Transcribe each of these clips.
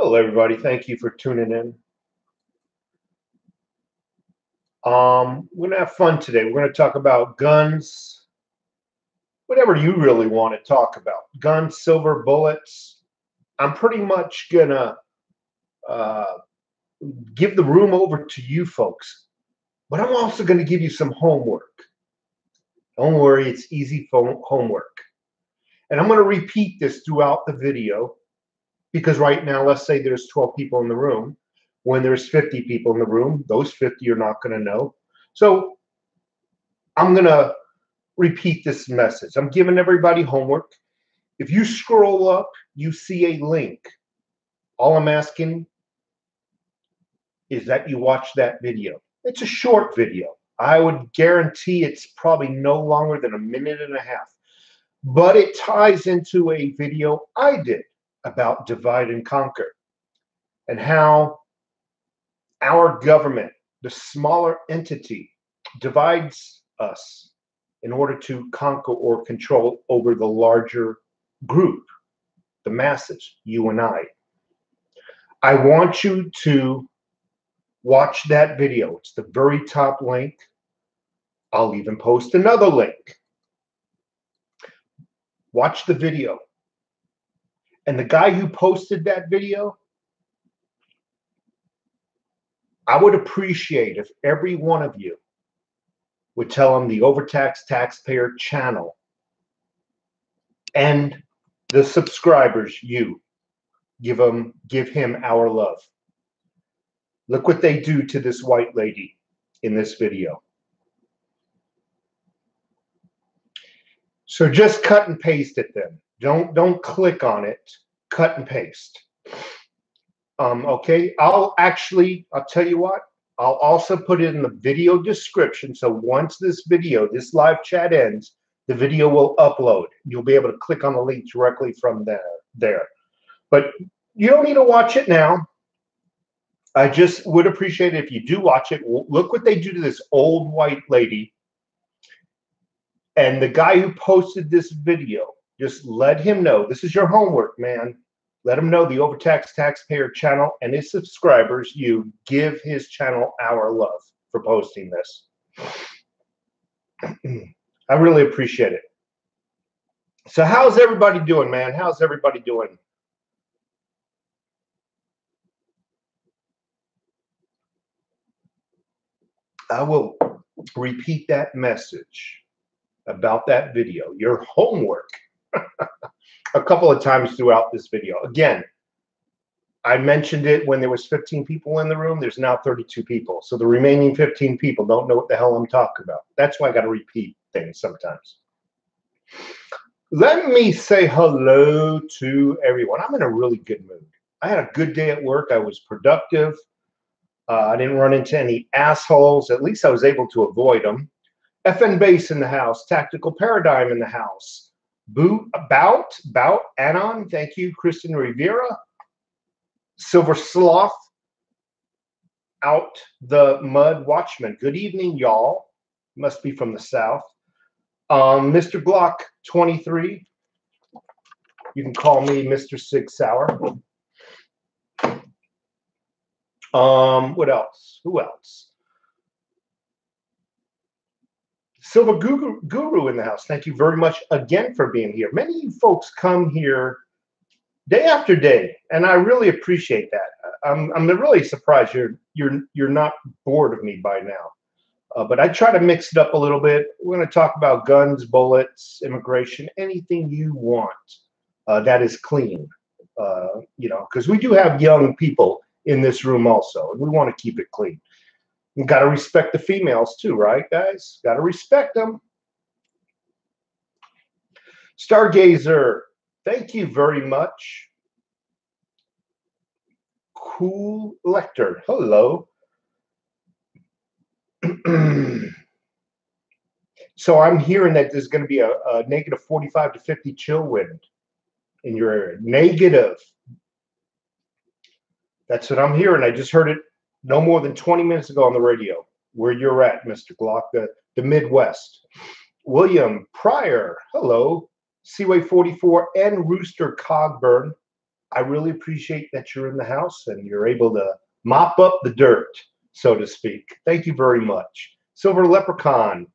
Hello, everybody. Thank you for tuning in. We're going to have fun today. We're going to talk about guns, whatever you really want to talk about. Guns, silver bullets. I'm pretty much going to give the room over to you folks, but I'm also going to give you some homework. Don't worry, it's easy homework. And I'm going to repeat this throughout the video because right now, let's say there's 12 people in the room. When there's 50 people in the room, those 50 are not going to know. So I'm going to repeat this message. I'm giving everybody homework. If you scroll up, you see a link. All I'm asking is that you watch that video. It's a short video. I would guarantee it's probably no longer than a minute and a half. But it ties into a video I did about divide and conquer and how our government, the smaller entity, divides us in order to conquer or control over the larger group, the masses, you and I. I want you to watch that video. It's the very top link. I'll even post another link. Watch the video. And the guy who posted that video, I would appreciate if every one of you would tell him the Overtaxed Taxpayer channel and the subscribers, you give him our love. Look what they do to this white lady in this video. So just cut and paste it then. Don't click on it. Cut and paste. Okay, I'll tell you what, I'll also put it in the video description. So once this live chat ends, the video will upload. You'll be able to click on the link directly from there. But you don't need to watch it now. I just would appreciate it if you do watch it. Look what they do to this old white lady. And the guy who posted this video, just let him know. This is your homework, man. Let him know the Overtaxed Taxpayer channel and his subscribers, you give his channel our love for posting this. I really appreciate it. So how's everybody doing, man? How's everybody doing? I will repeat that message about that video, your homework, a couple of times throughout this video. Again, I mentioned it when there was 15 people in the room. There's now 32 people. So the remaining 15 people don't know what the hell I'm talking about. That's why I got to repeat things sometimes. Let me say hello to everyone. I'm in a really good mood. I had a good day at work. I was productive. I didn't run into any assholes. At least I was able to avoid them. FN Base in the house. Tactical Paradigm in the house. Bout Anon. Thank you, Kristen Rivera. Silver Sloth. Out the Mud Watchman. Good evening, y'all. Must be from the south. Mr. Glock 23. You can call me Mr. Sig Sauer. What else? Who else? Silver Guru in the house. Thank you very much again for being here. Many of you folks come here day after day, and I really appreciate that. I'm really surprised you're not bored of me by now. But I try to mix it up a little bit. We're going to talk about guns, bullets, immigration, anything you want that is clean. Because we do have young people in this room also, and we want to keep it clean. We got to respect the females too, right, guys? Got to respect them. Stargazer, thank you very much. Cool Lecter, hello. So I'm hearing that there's going to be a negative 45 to 50 chill wind in your area. Negative. That's what I'm hearing. I just heard it no more than 20 minutes ago on the radio, where you're at, Mr. Glock, the Midwest. William Pryor, hello. Seaway 44 and Rooster Cogburn. I really appreciate that you're in the house and you're able to mop up the dirt, so to speak. Thank you very much. Silver Leprechaun,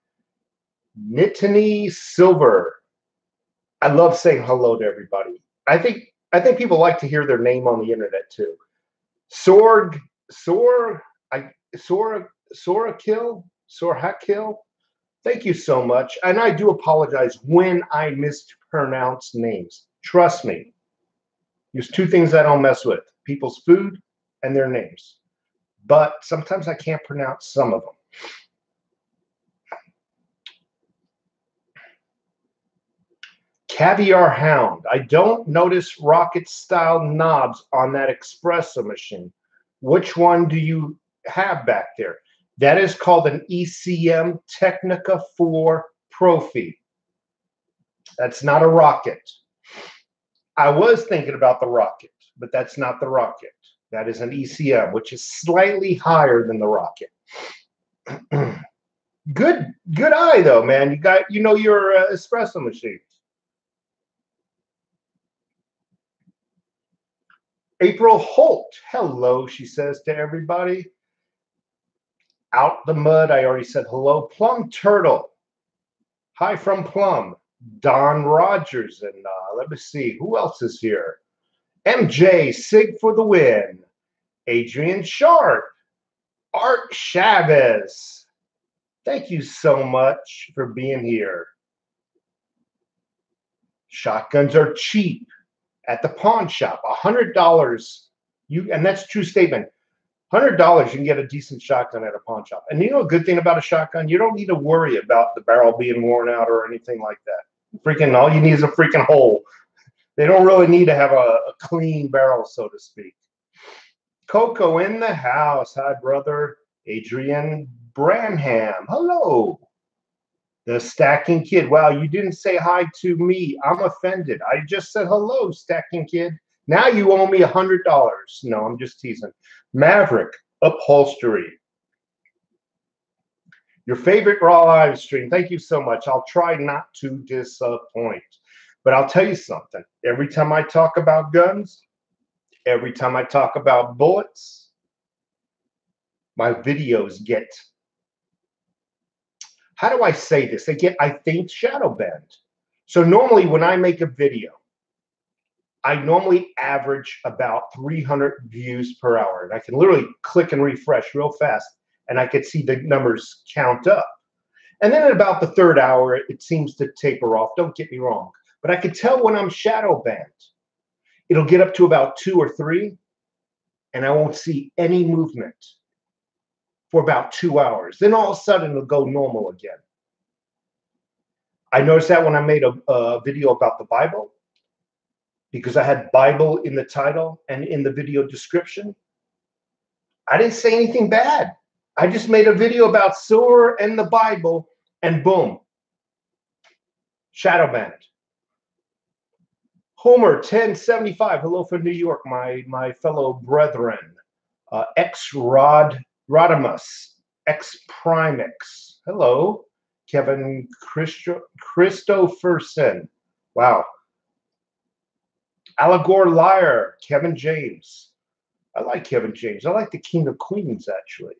Nittany Silver. I love saying hello to everybody. I think people like to hear their name on the internet too. Sorg, Sorhakil. Thank you so much. And I do apologize when I mispronounce names. Trust me. There's two things I don't mess with: people's food and their names. But sometimes I can't pronounce some of them. Caviar Hound. I don't notice rocket-style knobs on that espresso machine. Which one do you have back there? That is called an ECM Technica 4 Profi. That's not a rocket. I was thinking about the rocket, but that's not the rocket. That is an ECM, which is slightly higher than the rocket. Good eye though, man. You know your espresso machine. April Holt. Hello, she says to everybody. Out the mud. I already said hello. Plum Turtle. Hi from Plum. Don Rogers. And let me see. Who else is here? MJ, Sig for the win. Adrian Sharp. Art Chavez. Thank you so much for being here. Shotguns are cheap at the pawn shop. $100. And that's a true statement. $100, you can get a decent shotgun at a pawn shop. And you know a good thing about a shotgun? You don't need to worry about the barrel being worn out or anything like that. Freaking all you need is a freaking hole. They don't really need to have a clean barrel, so to speak. Coco in the house. Hi, brother. Adrian Branham. Hello. The Stacking Kid. Wow, you didn't say hi to me. I'm offended. I just said hello, Stacking Kid. Now you owe me $100. No, I'm just teasing. Maverick Upholstery. Your favorite Raw live stream. Thank you so much. I'll try not to disappoint. But I'll tell you something. Every time I talk about guns, every time I talk about bullets, my videos get, how do I say this? They get, I think, shadow banned. So normally when I make a video, I normally average about 300 views per hour. And I can literally click and refresh real fast, and I could see the numbers count up. And then at about the third hour, it seems to taper off. Don't get me wrong. But I could tell when I'm shadow banned. It'll get up to about 2 or 3, and I won't see any movement for about 2 hours. Then all of a sudden, it'll go normal again. I noticed that when I made a video about the Bible, because I had Bible in the title and in the video description. I didn't say anything bad. I just made a video about silver and the Bible, and boom, shadow banned. Homer 1075, hello from New York, my fellow brethren. Rodimus, X Primex, hello. Kevin Christopherson, wow. Allegor Liar, Kevin James. I like Kevin James. I like the King of Queens, actually.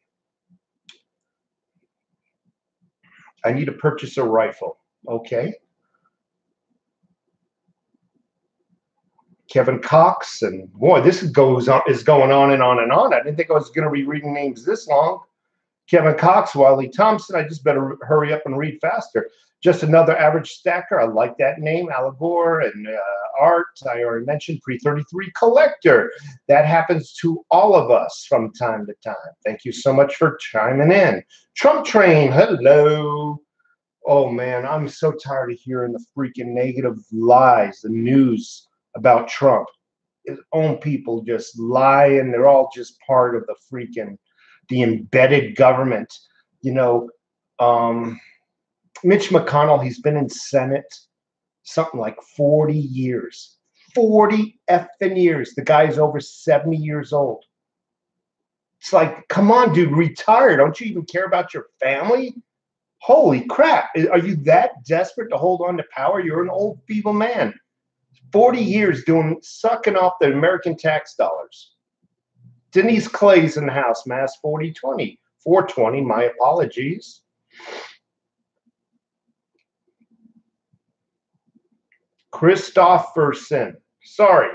I need to purchase a rifle. Okay. Kevin Cox, and boy, this is going on and on and on. I didn't think I was going to be reading names this long. Kevin Cox, Wiley Thompson. I just better hurry up and read faster. Just another average stacker. I like that name. Allegor and Art. I already mentioned Pre-33 Collector. That happens to all of us from time to time. Thank you so much for chiming in. Trump Train. Hello. Oh, man, I'm so tired of hearing the freaking negative lies, the news about Trump. His own people just lie, and they're all just part of the embedded government. You know, Mitch McConnell, he's been in Senate something like 40 years. 40 effing years. The guy's over 70 years old. It's like, come on, dude, retire. Don't you even care about your family? Holy crap. Are you that desperate to hold on to power? You're an old, feeble man. 40 years sucking off the American tax dollars. Denise Clay's in the house, Mass 4020. 420, my apologies. Christopherson. Sorry.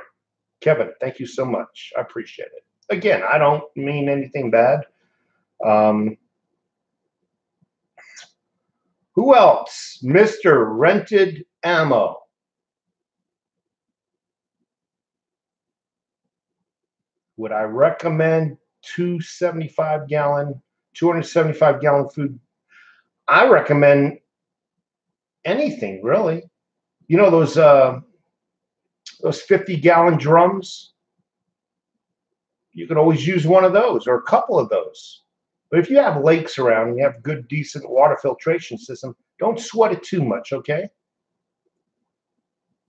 Kevin, thank you so much. I appreciate it. Again, I don't mean anything bad. Who else? Mr. Rented Ammo. Would I recommend 275-gallon food? I recommend anything, really. You know those 50-gallon drums? You could always use one of those or a couple of those. But if you have lakes around and you have good, decent water filtration system, don't sweat it too much, okay?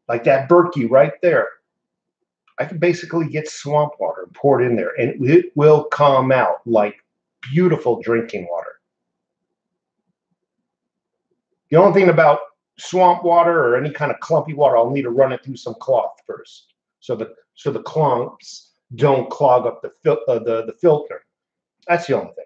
Like that Berkey right there. I can basically get swamp water and pour it in there, and it will come out like beautiful drinking water. The only thing about swamp water or any kind of clumpy water, I'll need to run it through some cloth first, so the clumps don't clog up the filter. That's the only thing.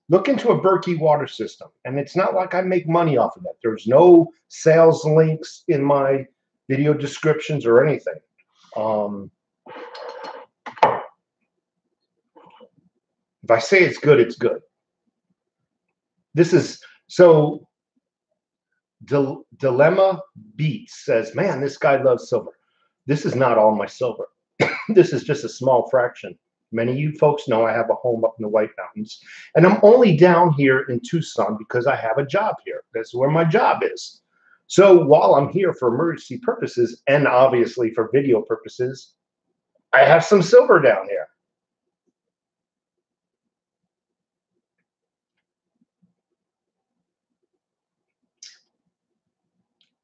Look into a Berkey water system, and it's not like I make money off of that. There's no sales links in my video descriptions or anything. If I say it's good, it's good. This is so. Dilemma Beats says, "Man, this guy loves silver." This is not all my silver. This is just a small fraction. Many of you folks know I have a home up in the White Mountains, and I'm only down here in Tucson because I have a job here. That's where my job is. So while I'm here for emergency purposes and obviously for video purposes, I have some silver down here.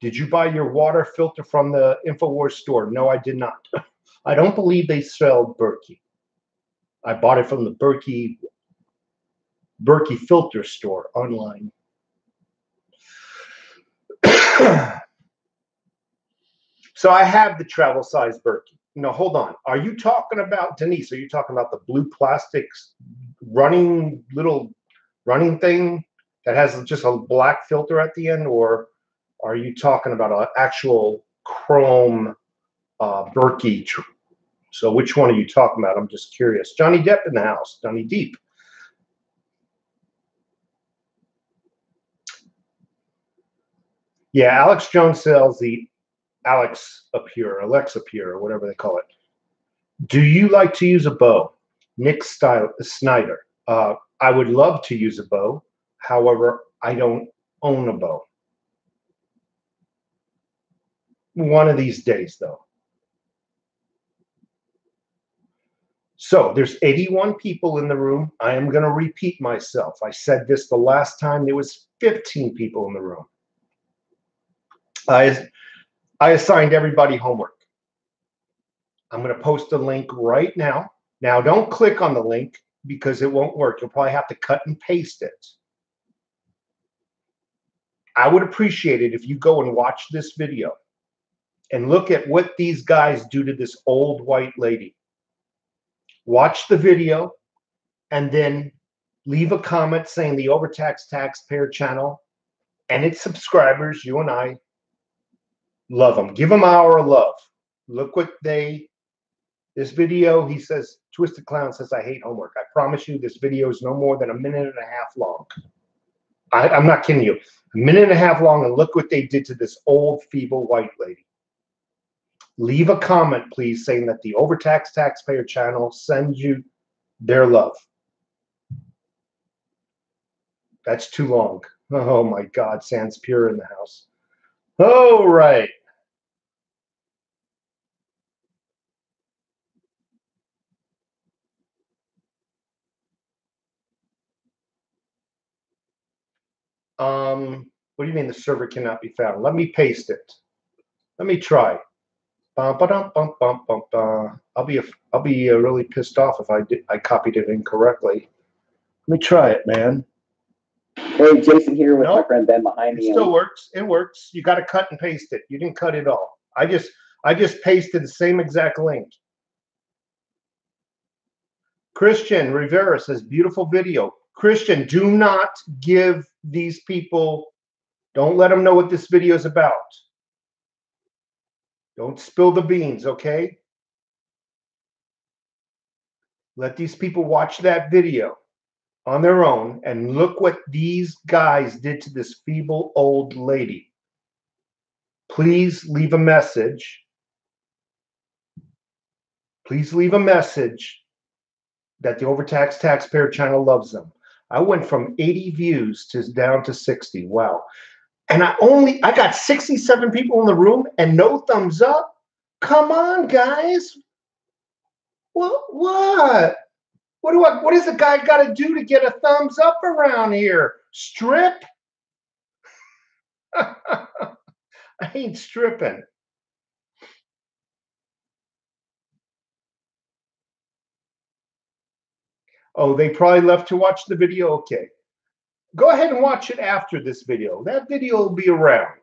Did you buy your water filter from the InfoWars store? No, I did not. I don't believe they sell Berkey. I bought it from the Berkey filter store online. So I have the travel size Berkey. No, hold on. Are you talking about, Denise, are you talking about the blue plastics little running thing that has just a black filter at the end, or are you talking about an actual chrome Berkey? So which one are you talking about? I'm just curious. Johnny Depp in the house. Johnny Deep. Yeah, Alex Jones sells the Alexa Pure, or whatever they call it. Do you like to use a bow? Nick Snyder. I would love to use a bow. However, I don't own a bow. One of these days, though. So there's 81 people in the room. I am going to repeat myself. I said this the last time. There was 15 people in the room. I assigned everybody homework. I'm going to post a link right now. Now, don't click on the link because it won't work. You'll probably have to cut and paste it. I would appreciate it if you go and watch this video and look at what these guys do to this old white lady. Watch the video and then leave a comment saying the Overtaxed Taxpayer channel and its subscribers, you and I, love them. Give them our love. Look what this video, he says, Twisted Clown says, I hate homework. I promise you this video is no more than 1.5 minutes long. I'm not kidding you. 1.5 minutes long, and look what they did to this old, feeble white lady. Leave a comment, please, saying that the Overtaxed Taxpayer channel sends you their love. That's too long. Oh, my God. Sans Pure in the house. All right. What do you mean the server cannot be found? Let me paste it. Let me try. I'll be really pissed off if I copied it incorrectly. Let me try it, man. Hey, Jason here with my friend Ben behind me. It still works. It works. You got to cut and paste it. You didn't cut it all. I just I just pasted the same exact link. Christian Rivera says, beautiful video. Christian, do not give these people, don't let them know what this video is about. Don't spill the beans, okay? Let these people watch that video on their own and look what these guys did to this feeble old lady. Please leave a message. Please leave a message that the Overtaxed Taxpayer channel loves them. I went from 80 views to down to 60. Wow. And I got 67 people in the room and no thumbs up. Come on, guys. What? What does a guy got to do to get a thumbs up around here? Strip? I ain't stripping. Oh, they probably left to watch the video. Okay. Go ahead and watch it after this video. That video will be around.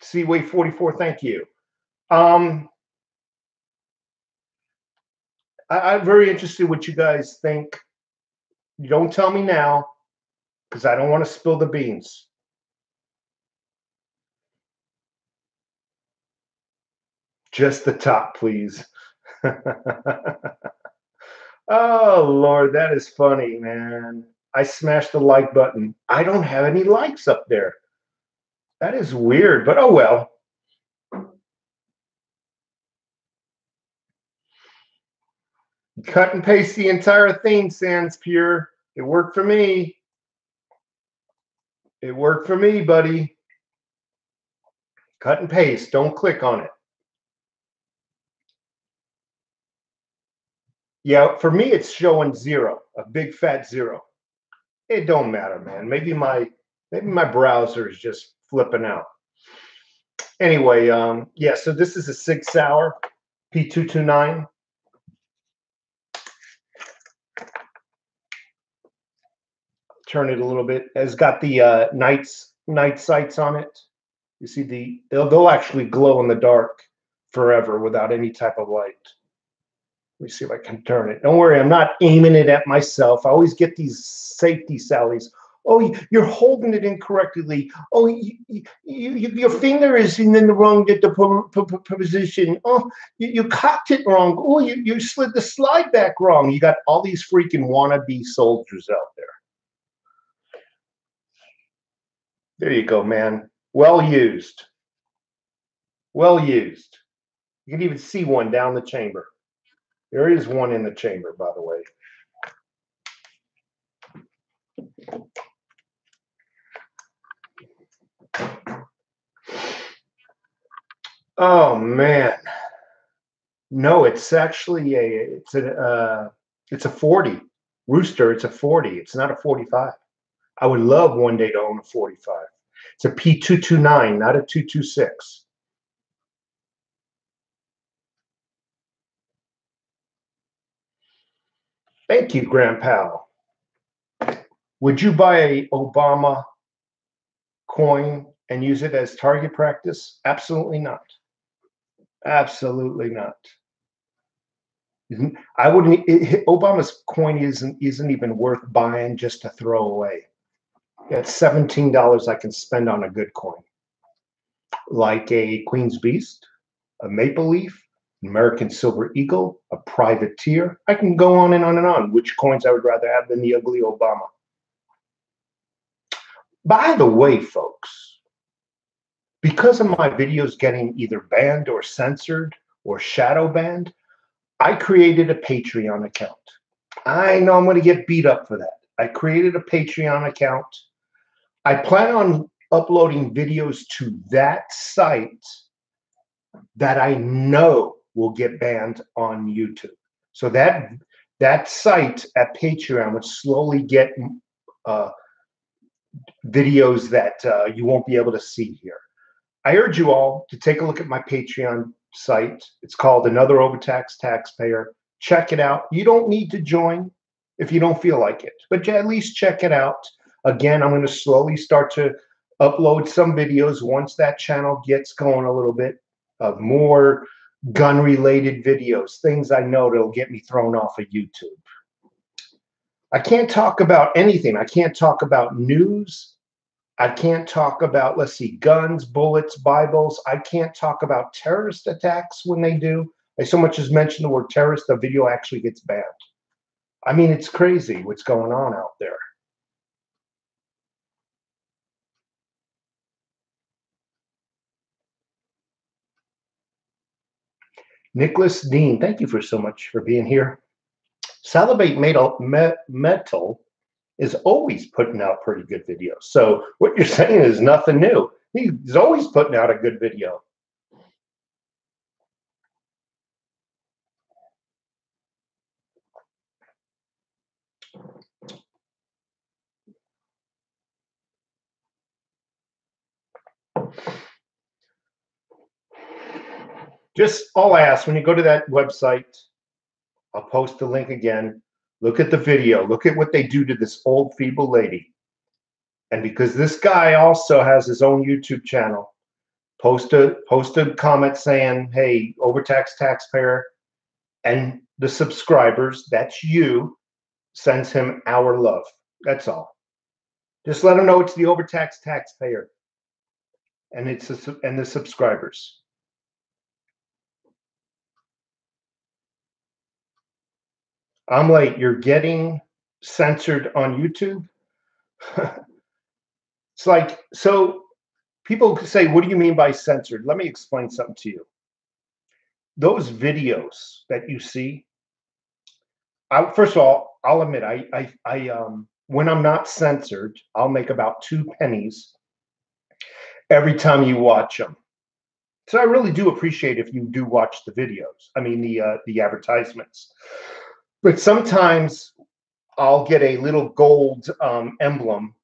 Seaway 44, thank you. I'm very interested what you guys think. You don't tell me now, because I don't want to spill the beans. Just the top, please. Oh, Lord, that is funny, man. I smashed the like button. I don't have any likes up there. That is weird, but oh well. Cut and paste the entire thing, Sans Pure. It worked for me. It worked for me, buddy. Cut and paste. Don't click on it. Yeah, for me, it's showing 0, a big fat 0. It don't matter, man. Maybe my browser is just flipping out. Anyway, yeah. So this is a 6 Hour P229. Turn it a little bit. It's got the night sights on it. You see they'll actually glow in the dark forever without any type of light. Let me see if I can turn it. Don't worry, I'm not aiming it at myself. I always get these safety sallies. Oh, you're holding it incorrectly. Oh, your finger is in the wrong position. Oh, you cocked it wrong. Oh, you slid the slide back wrong. You got all these freaking wannabe soldiers out there. There you go, man. Well used. Well used. You can even see one down the chamber. There is one in the chamber, by the way. Oh man. No, it's actually it's a 40. Rooster, it's a 40. It's not a 45. I would love one day to own a 45. It's a P229, not a 226. Thank you, Grandpa. Would you buy a Obama coin and use it as target practice? Absolutely not. Absolutely not. I wouldn't. Obama's coin isn't even worth buying just to throw away. That's $17 I can spend on a good coin, like a Queen's Beast, a Maple Leaf, American Silver Eagle, a Privateer. I can go on and on and on. Which coins I would rather have than the ugly Obama. By the way, folks, because of my videos getting either banned or censored or shadow banned, I created a Patreon account. I know I'm going to get beat up for that. I created a Patreon account. I plan on uploading videos to that site that I know will get banned on YouTube. So that site at Patreon would slowly get videos that you won't be able to see here. I urge you all to take a look at my Patreon site. It's called Another Overtaxed Taxpayer. Check it out. You don't need to join if you don't feel like it, but at least check it out. Again, I'm going to slowly start to upload some videos once that channel gets going a little bit of more gun-related videos, things I know that'll get me thrown off of YouTube. I can't talk about anything. I can't talk about news. I can't talk about, let's see, guns, bullets, Bibles. I can't talk about terrorist attacks when they do. I so much as mention the word terrorist, the video actually gets banned. I mean, it's crazy what's going on out there. Nicholas Dean, thank you for so much for being here. Salivate Metal is always putting out pretty good videos. So what you're saying is nothing new. He's always putting out a good video. Just all I ask, when you go to that website, I'll post the link again. Look at the video. Look at what they do to this old feeble lady. And because this guy also has his own YouTube channel, post a comment saying, hey, overtaxed taxpayer, and the subscribers, that's you, sends him our love. That's all. Just let him know it's the overtaxed taxpayer and and the subscribers. I'm like, you're getting censored on YouTube? It's like, so people say, what do you mean by censored? Let me explain something to you. Those videos that you see, first of all, I'll admit, when I'm not censored, I'll make about 2 pennies every time you watch them. So I really do appreciate if you do watch the videos. I mean, the advertisements. But sometimes I'll get a little gold emblem.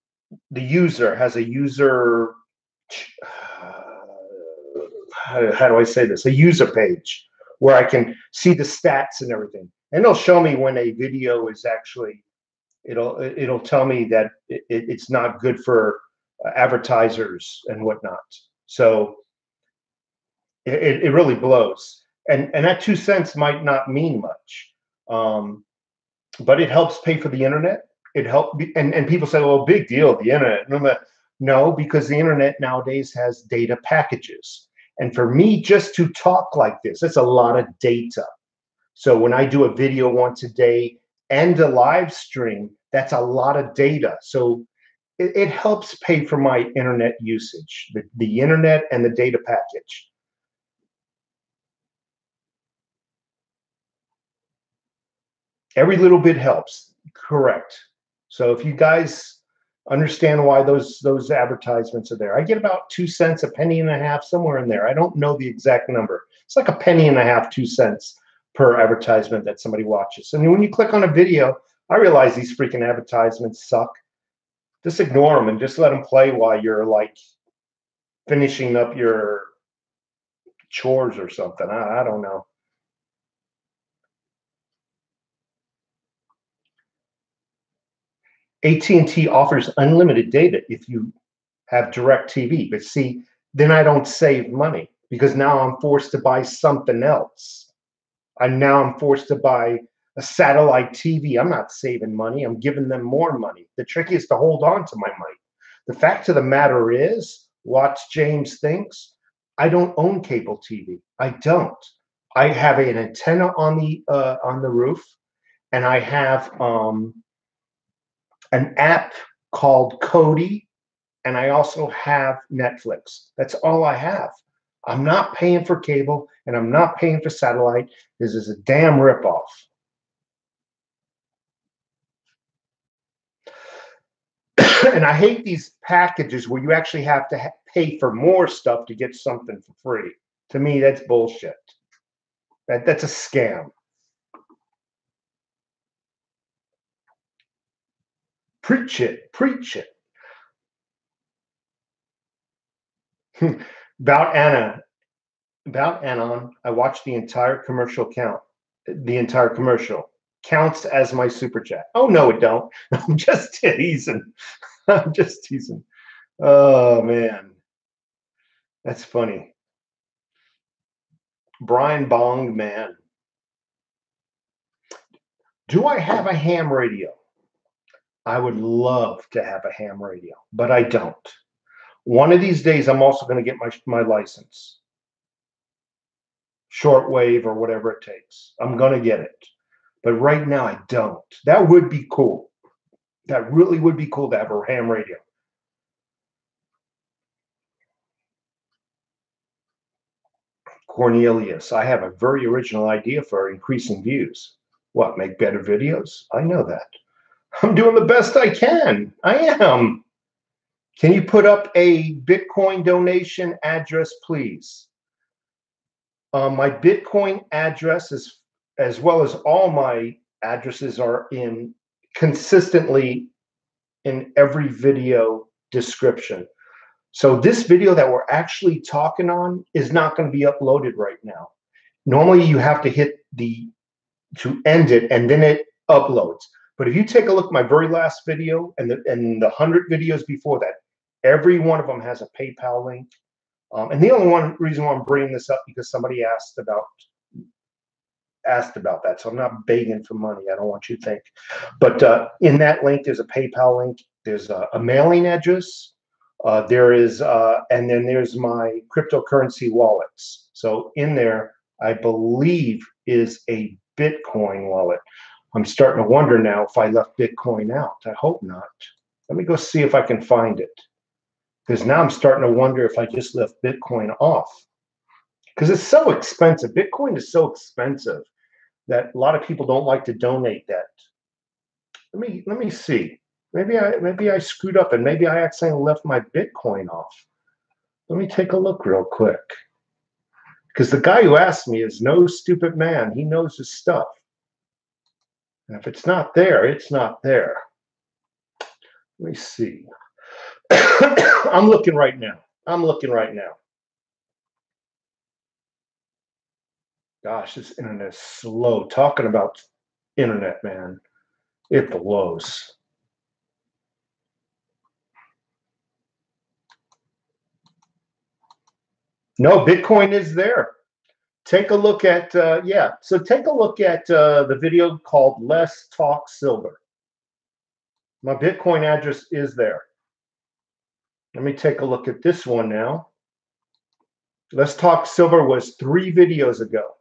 The user has a user, how do I say this? A user page where I can see the stats and everything. And it'll show me when a video is actually, it'll tell me that it's not good for advertisers and whatnot. So it really blows. And that 2 cents might not mean much. But it helps pay for the internet. It helped, and people say, well, big deal, the internet. No, because the internet nowadays has data packages. And for me just to talk like this, it's a lot of data. So when I do a video once a day and a live stream, that's a lot of data. So it helps pay for my internet usage, the internet and the data package. Every little bit helps, correct. So if you guys understand why those advertisements are there, I get about 2 cents, a penny and a half, somewhere in there. I don't know the exact number. It's like a penny and a half, 2 cents per advertisement that somebody watches. And when you click on a video, I realize these freaking advertisements suck. Just ignore them and just let them play while you're like finishing up your chores or something. I don't know. AT&T offers unlimited data if you have DirecTV. But see, then I don't save money because now I'm forced to buy something else. Now I'm forced to buy a satellite TV. I'm not saving money. I'm giving them more money. The trick is to hold on to my money. The fact of the matter is, watch James thinks, I don't own cable TV. I don't. I have an antenna on the roof, and I have an app called Kodi, and I also have Netflix. That's all I have. I'm not paying for cable, and I'm not paying for satellite. This is a damn ripoff. And I hate these packages where you actually have to pay for more stuff to get something for free. To me, that's bullshit. That's a scam. Preach it, preach it. About Anon, I watched the entire commercial The entire commercial counts as my super chat. Oh no, it don't. I'm just teasing. I'm just teasing. Oh man, that's funny. Brian Bong man. Do I have a ham radio? I would love to have a ham radio, but I don't. One of these days, I'm also going to get my license. Shortwave or whatever it takes. I'm going to get it. But right now, I don't. That would be cool. That really would be cool to have a ham radio. Cornelius, I have a very original idea for increasing views. What, make better videos? I know that. I'm doing the best I can. I am. Can you put up a Bitcoin donation address, please? My Bitcoin address is, as well as all my addresses, are in consistently in every video description. So this video that we're actually talking on is not going to be uploaded right now. Normally you have to hit to end it and then it uploads. But if you take a look at my very last video and the 100 videos before that, every one of them has a PayPal link. And the only reason why I'm bringing this up because somebody asked about that. So I'm not begging for money. I don't want you to think. But in that link, there's a PayPal link. There's a mailing address. There is, and then there's my cryptocurrency wallets. So in there, I believe is a Bitcoin wallet. I'm starting to wonder now if I left Bitcoin out. I hope not. Let me go see if I can find it. Because now I'm starting to wonder if I just left Bitcoin off. Because it's so expensive. Bitcoin is so expensive that a lot of people don't like to donate that. Let me see. Maybe I screwed up and maybe I accidentally left my Bitcoin off. Let me take a look real quick. Because the guy who asked me is no stupid man. He knows his stuff. And if it's not there, it's not there. Let me see. I'm looking right now. Gosh, this internet is slow. Talking about internet, man. It blows. No, Bitcoin is there. Take a look at, yeah. So take a look at the video called Let's Talk Silver. My Bitcoin address is there. Let me take a look at this one now. Let's Talk Silver was 3 videos ago.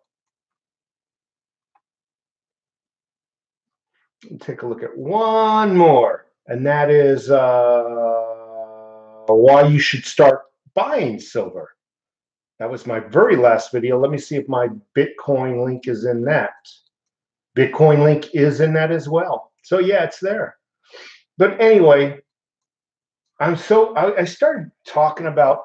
Take a look at one more, and that is why you should start buying silver. That was my very last video. Let me see if my Bitcoin link is in that. Bitcoin link is in that as well. So yeah, it's there. But anyway, I started talking about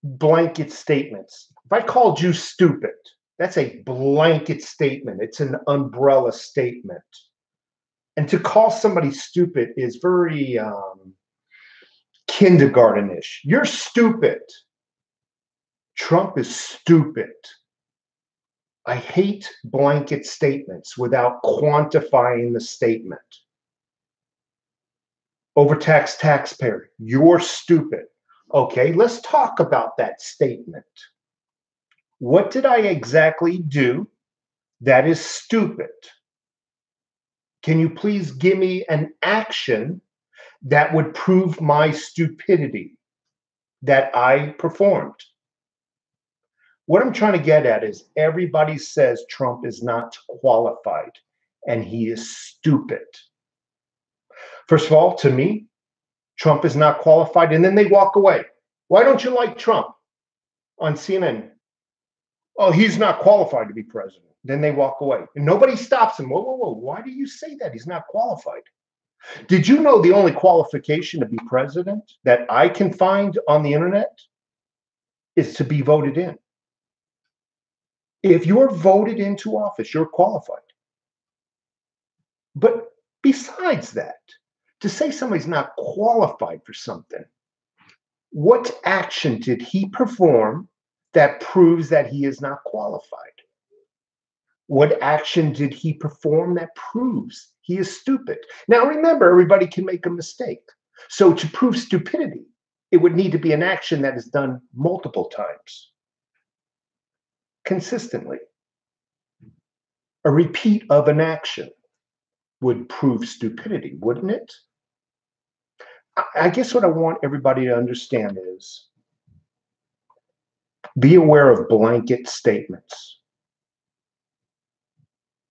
blanket statements. If I called you stupid, that's a blanket statement. It's an umbrella statement. And to call somebody stupid is very kindergarten-ish. You're stupid. Trump is stupid. I hate blanket statements without quantifying the statement. Overtaxed taxpayer, you're stupid. Okay, let's talk about that statement. What did I exactly do that is stupid? Can you please give me an action that would prove my stupidity that I performed? What I'm trying to get at is everybody says Trump is not qualified and he is stupid. First of all, to me, Trump is not qualified, and then they walk away. Why don't you like Trump? On CNN, oh, he's not qualified to be president. Then they walk away. And nobody stops him. Whoa, whoa, whoa. Why do you say that? He's not qualified. Did you know the only qualification to be president that I can find on the internet is to be voted in? If you're voted into office, you're qualified. But besides that, to say somebody's not qualified for something, what action did he perform that proves that he is not qualified? What action did he perform that proves he is stupid? Now, remember, everybody can make a mistake. So to prove stupidity It would need to be an action that is done multiple times, consistently. A repeat of an action would prove stupidity, wouldn't it? I guess what I want everybody to understand is be aware of blanket statements.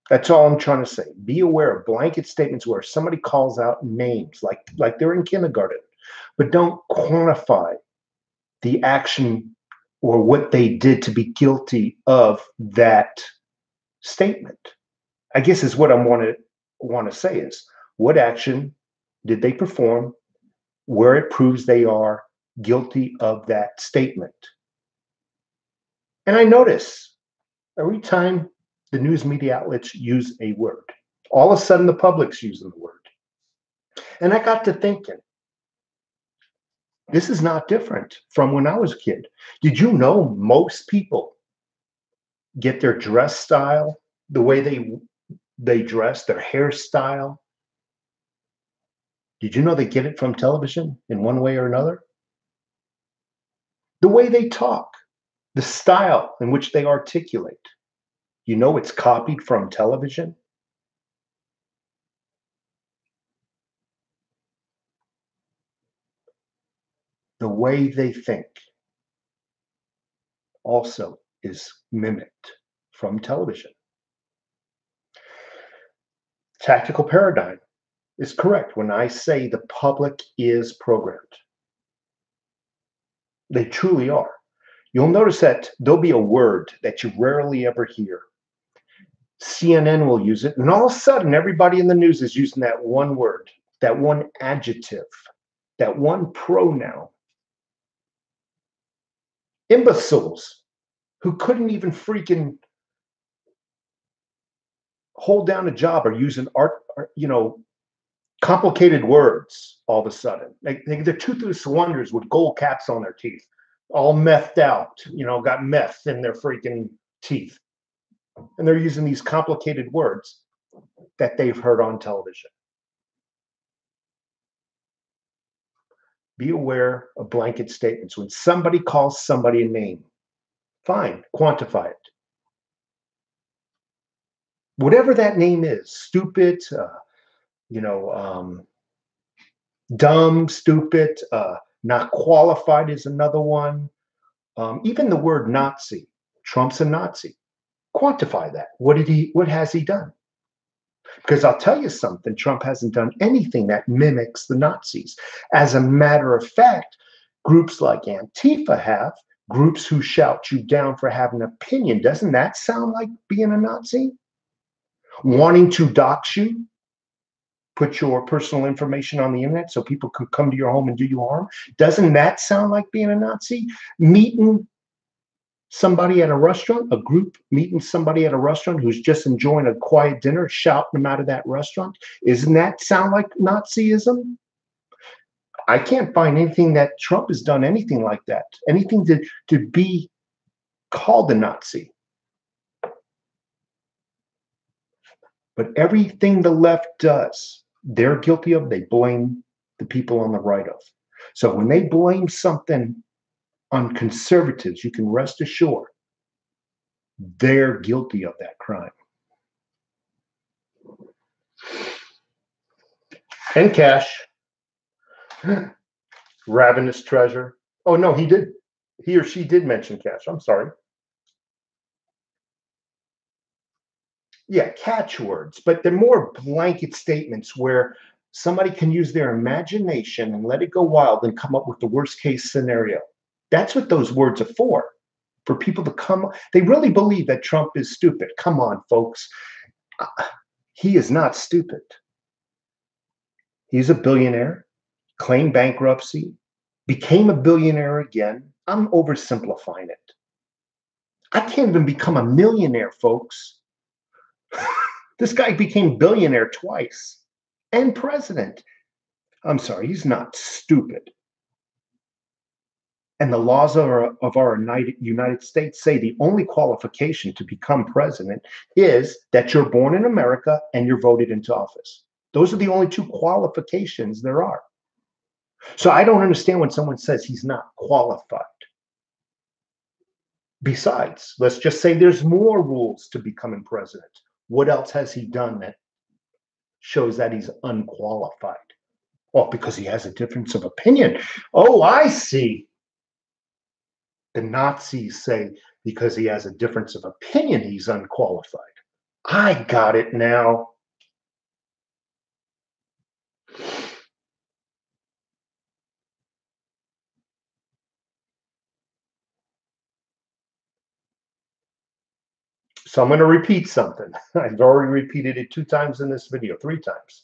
That's all I'm trying to say. Be aware of blanket statements where somebody calls out names like they're in kindergarten, but don't quantify the action or what they did to be guilty of that statement. I guess is what I want to say is, what action did they perform where it proves they are guilty of that statement? And I notice every time the news media outlets use a word, all of a sudden the public's using the word. And I got to thinking, this is not different from when I was a kid. Did you know most people get their dress style, the way they dress, their hairstyle? Did you know they get it from television in one way or another? The way they talk, the style in which they articulate, you know it's copied from television? The way they think also is mimicked from television. Tactical paradigm is correct when I say the public is programmed. They truly are. You'll notice that there'll be a word that you rarely ever hear. CNN will use it, and all of a sudden, everybody in the news is using that one word, that one adjective, that one pronoun. Imbeciles who couldn't even freaking hold down a job are using complicated words all of a sudden. They're toothless wonders with gold caps on their teeth, all methed out, got meth in their freaking teeth. And they're using these complicated words that they've heard on television. Be aware of blanket statements. When somebody calls somebody a name, fine, quantify it. Whatever that name is, stupid, dumb, stupid, not qualified is another one. Even the word Nazi, Trump's a Nazi. Quantify that. What has he done? Because I'll tell you something, Trump hasn't done anything that mimics the Nazis. As a matter of fact, groups like Antifa have, groups who shout you down for having an opinion. Doesn't that sound like being a Nazi? Wanting to dox you, put your personal information on the internet so people could come to your home and do you harm. Doesn't that sound like being a Nazi? Meeting somebody at a restaurant, a group meeting somebody at a restaurant who's just enjoying a quiet dinner, shouting them out of that restaurant. Isn't that sound like Nazism? I can't find anything that Trump has done anything like that, anything to be called a Nazi. But everything the left does, they're guilty of, they blame the people on the right of. So when they blame something on conservatives, you can rest assured they're guilty of that crime. And cash. Ravenous treasure. Oh, no, he or she did mention cash. I'm sorry. Yeah, catchwords, but they're more blanket statements where somebody can use their imagination and let it go wild and come up with the worst case scenario. That's what those words are for people to come. They really believe that Trump is stupid. Come on, folks. He is not stupid. He's a billionaire, claimed bankruptcy, became a billionaire again. I'm oversimplifying it. I can't even become a millionaire, folks. This guy became billionaire twice and president. I'm sorry, he's not stupid. And the laws of our United States say the only qualification to become president is that you're born in America and you're voted into office. Those are the only two qualifications there are. So I don't understand when someone says he's not qualified. Besides, let's just say there's more rules to becoming president. What else has he done that shows that he's unqualified? Well, because he has a difference of opinion. Oh, I see. The Nazis say because he has a difference of opinion, he's unqualified. I got it now. So I'm going to repeat something. I've already repeated it 2 times in this video, 3 times.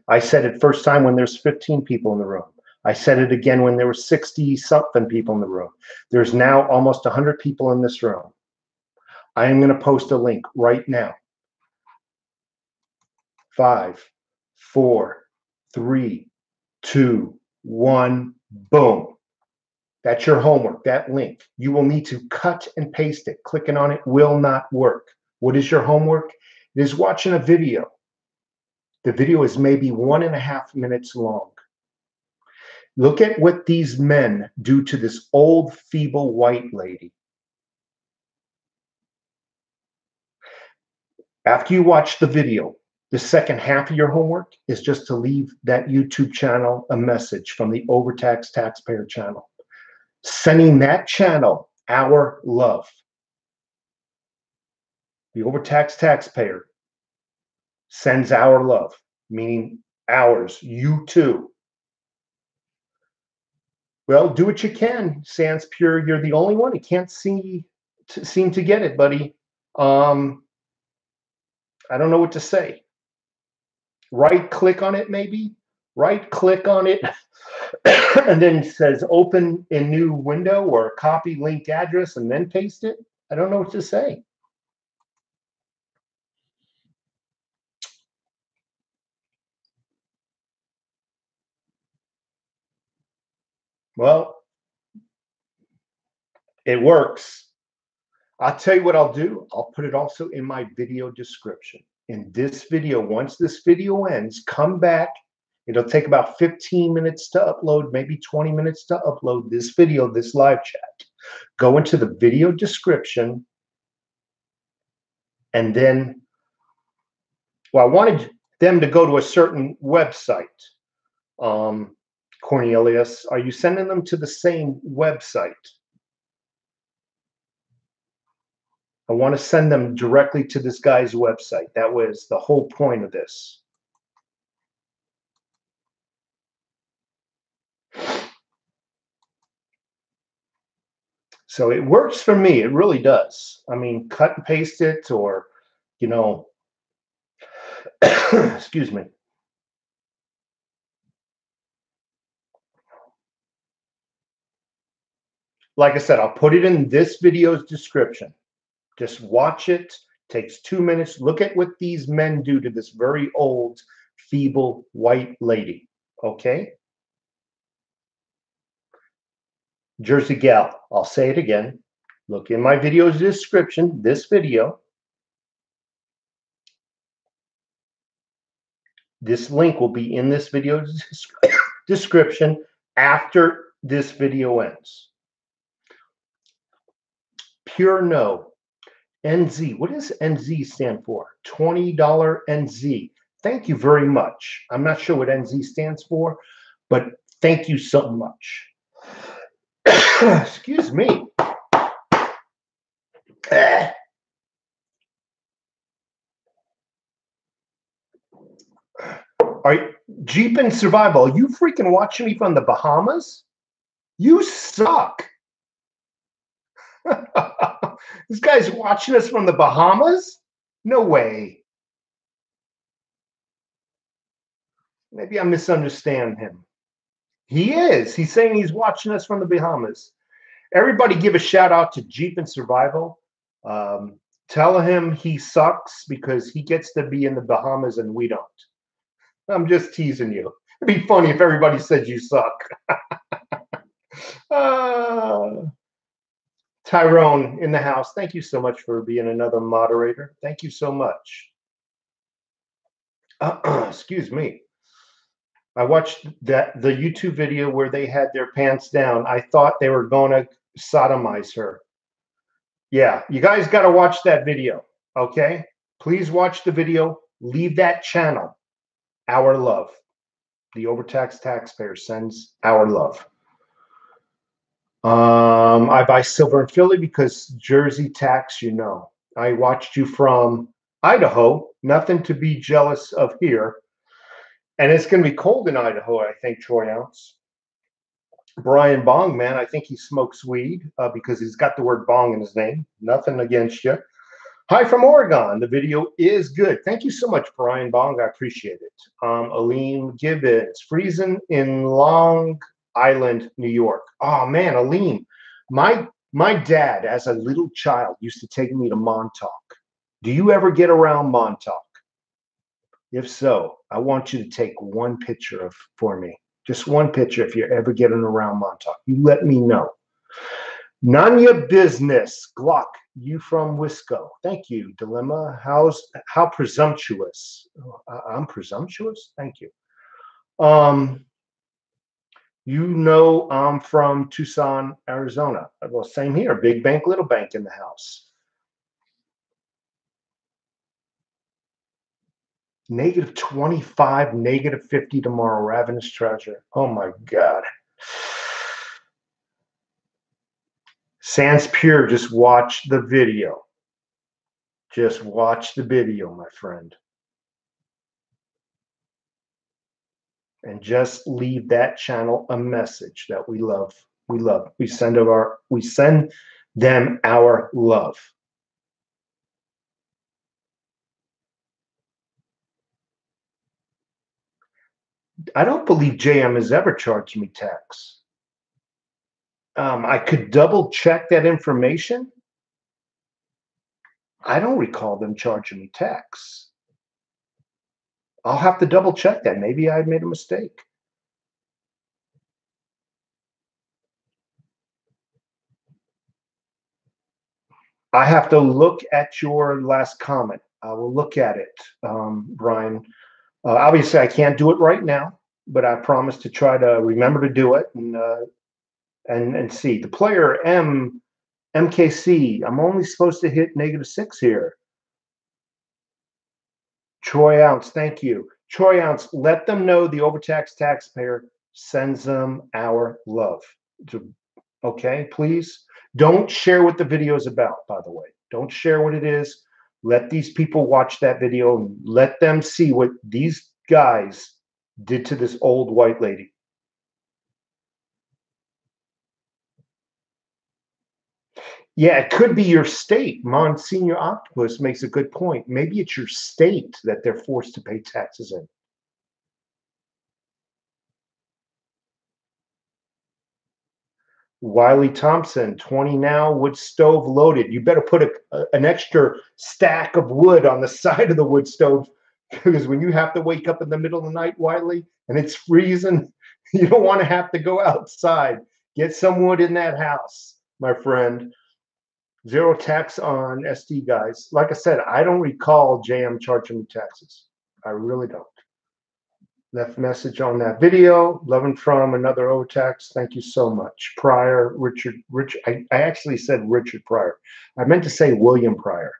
I said it first time when there's 15 people in the room. I said it again when there were 60-something people in the room. There's now almost 100 people in this room. I am going to post a link right now. 5, 4, 3, 2, 1, boom. That's your homework, that link. You will need to cut and paste it. Clicking on it will not work. What is your homework? It is watching a video. The video is maybe 1.5 minutes long. Look at what these men do to this old, feeble white lady. After you watch the video, the second half of your homework is just to leave that YouTube channel a message from the Overtaxed Taxpayer channel, sending that channel our love. The Overtaxed Taxpayer sends our love, meaning ours, you too. Well, do what you can, Sans Pure. You're the only one who can't seem to get it, buddy. I don't know what to say. Right click on it, maybe. Right click on it, and then it says open a new window or copy link address and then paste it. I don't know what to say. Well, it works. I'll tell you what I'll do. I'll put it also in my video description. In this video, once this video ends, come back. It'll take about 15 minutes to upload, maybe 20 minutes to upload this video, this live chat. Go into the video description. And then, well, I wanted them to go to a certain website. Cornelius, are you sending them to the same website? I want to send them directly to this guy's website. That was the whole point of this. So it works for me. It really does. I mean, cut and paste it, or, you know, excuse me. Like I said, I'll put it in this video's description. Just watch it. Takes 2 minutes. Look at what these men do to this very old, feeble white lady. Okay? Jersey gal. I'll say it again. Look in my video's description, this video. This link will be in this video's description after this video ends. Pure no. NZ. What does NZ stand for? $20 NZ. Thank you very much. I'm not sure what NZ stands for, but thank you so much. Excuse me. All right, Jeep and Survival. Are you freaking watching me from the Bahamas? You suck. This guy's watching us from the Bahamas? No way. Maybe I misunderstand him. He is. He's saying he's watching us from the Bahamas. Everybody give a shout out to Jeep and Survival. Tell him he sucks because he gets to be in the Bahamas and we don't. I'm just teasing you. It'd be funny if everybody said you suck. Tyrone in the house. Thank you so much for being another moderator. Thank you so much. Excuse me. I watched the YouTube video where they had their pants down. I thought they were going to sodomize her. Yeah, you guys got to watch that video, okay? Please watch the video. Leave that channel. Our love. The overtaxed taxpayer sends our love. I buy silver in Philly because Jersey tax, you know. I watched you from Idaho. Nothing to be jealous of here. And it's going to be cold in Idaho, I think, Troy Ounce. Brian Bong, man, I think he smokes weed because he's got the word bong in his name. Nothing against you. Hi from Oregon. The video is good. Thank you so much, Brian Bong. I appreciate it. Aleem Gibbons, freezing in Long Island, New York. Oh, man, Aleem. My dad, as a little child, used to take me to Montauk. Do you ever get around Montauk? If so, I want you to take one picture for me. Just one picture if you're ever getting around Montauk. You let me know. None your business. Glock, you from Wisco. Thank you. Dilemma. How presumptuous. I'm presumptuous? Thank you. You know I'm from Tucson, Arizona. Well, same here. Big bank, little bank in the house. -25, -50 tomorrow. Ravenous treasure. Oh my God. Sans Pure, just watch the video. Just watch the video, my friend. And just leave that channel a message that we love. We love. We send them our love. I don't believe JM has ever charged me tax. I could double check that information. I don't recall them charging me tax. I'll have to double check that. Maybe I made a mistake. I have to look at your last comment. I will look at it, Brian. Obviously, I can't do it right now, but I promise to try to remember to do it and see. The player MKC, I'm only supposed to hit -6 here. Troy Ounce, thank you. Troy Ounce, let them know the overtaxed taxpayer sends them our love. Okay, please? Don't share what the video is about, by the way. Don't share what it is. Let these people watch that video and let them see what these guys did to this old white lady. Yeah, it could be your state. Monsignor Octopus makes a good point. Maybe it's your state that they're forced to pay taxes in. Wiley Thompson, 20 now, wood stove loaded. You better put an extra stack of wood on the side of the wood stove because when you have to wake up in the middle of the night, Wiley, and it's freezing, you don't want to have to go outside. Get some wood in that house, my friend. Zero tax on SD, guys. Like I said, I don't recall JM charging me taxes. I really don't. Left message on that video. Loving from another overtax. Thank you so much. Pryor, Richard. I actually said Richard Pryor. I meant to say William Pryor.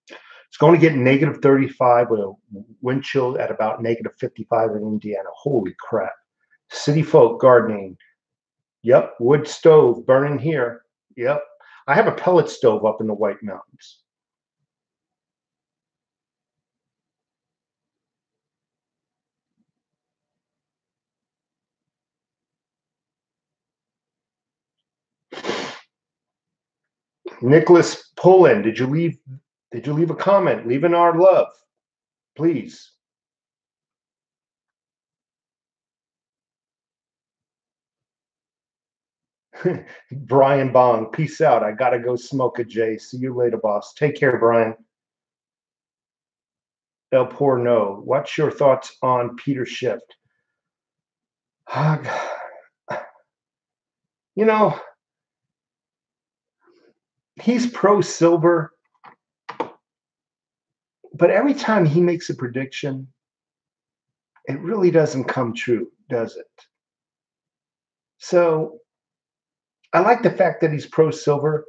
It's going to get -35 with a wind chill at about -55 in Indiana. Holy crap. City folk gardening. Yep. Wood stove burning here. Yep. I have a pellet stove up in the White Mountains. Nicholas Poland, did you leave a comment? Leaving our love, please. Brian Bong, peace out. I gotta go smoke a J. See you later, boss. Take care, Brian. El Porno, what's your thoughts on Peter Schiff? You know, he's pro silver, but every time he makes a prediction, it really doesn't come true, does it? So I like the fact that he's pro silver,